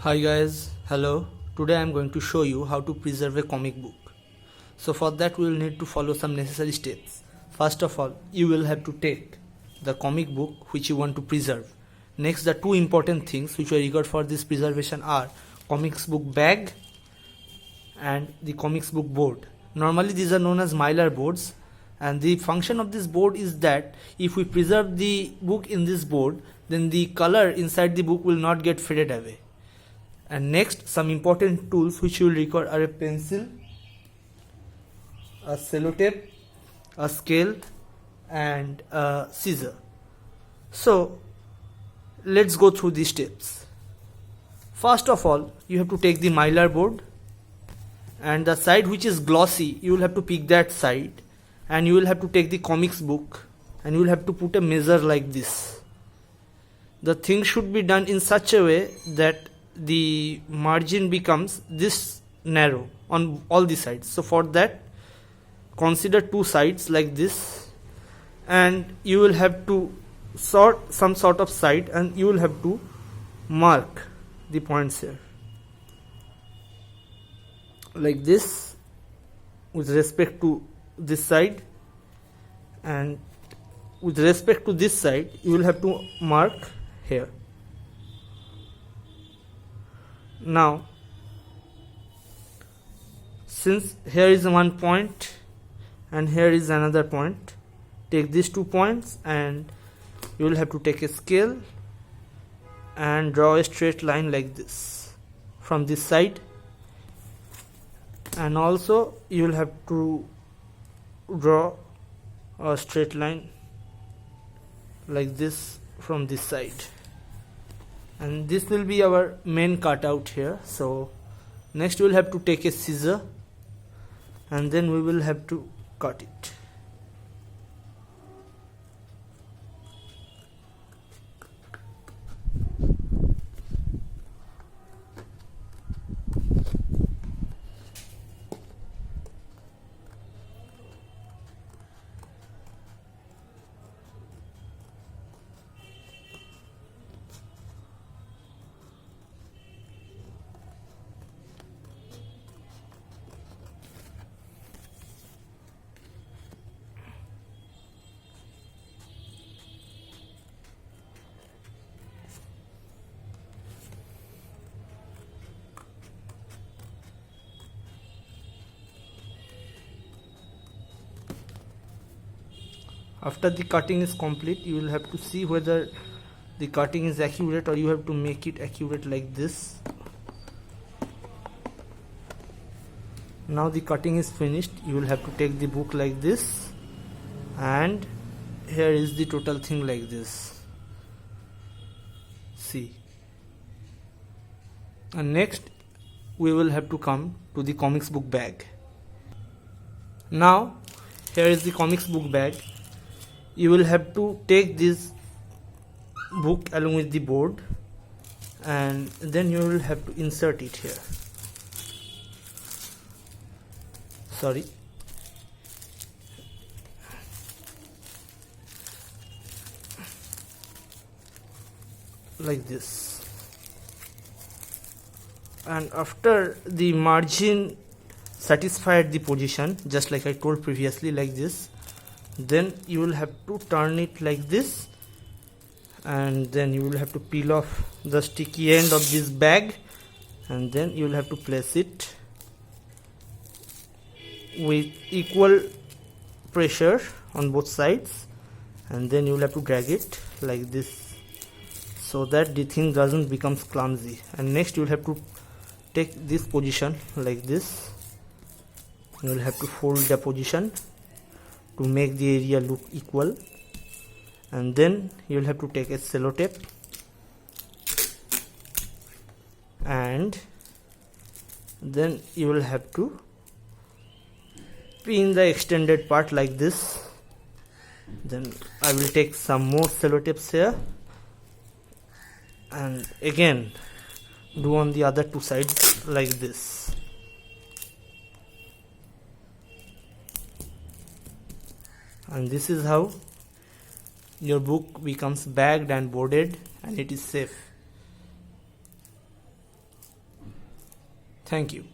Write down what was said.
Hi guys, hello. Today I am going to show you how to preserve a comic book. So for that we will need to follow some necessary steps. First of all, you will have to take the comic book which you want to preserve. Next, the two important things which are required for this preservation are comics book bag and the comics book board. Normally these are known as Mylar boards, and the function of this board is that if we preserve the book in this board, then the color inside the book will not get faded away. And next, some important tools which you will require are a pencil, a sellotape, a scale and a scissor. So let's go through these steps. First of all, you have to take the Mylar board, and the side which is glossy, you will have to pick that side, and you will have to take the comics book and you will have to put a measure like this. The thing should be done in such a way that the margin becomes this narrow on all the sides. So for that, consider two sides like this, and you will have to sort some sort of side and you will have to mark the points here like this with respect to this side, and with respect to this side you will have to mark here. Now, since here is one point and here is another point, take these 2 points and you will have to take a scale and draw a straight line like this from this side, and also you will have to draw a straight line like this from this side, and this will be our main cutout here. So next we will have to take a scissor and then we will have to cut it. After the cutting is complete, you will have to see whether the cutting is accurate, or you have to make it accurate like this. Now the cutting is finished. You will have to take the book like this, and here is the total thing like this. See. And next we will have to come to the comics book bag. Now here is the comics book bag. You will have to take this book along with the board, and then you will have to insert it here. Sorry. Like this. And after the margin satisfied the position, just like I told previously, like this, then you will have to turn it like this, and then you will have to peel off the sticky end of this bag, and then you will have to place it with equal pressure on both sides, and then you will have to drag it like this so that the thing doesn't become clumsy. And next you will have to take this position like this. You will have to fold the position to make the area look equal, and then you will have to take a sellotape and then you will have to pin the extended part like this. Then I will take some more sellotapes here and again do on the other two sides like this. And this is how your book becomes bagged and boarded, and it is safe. Thank you.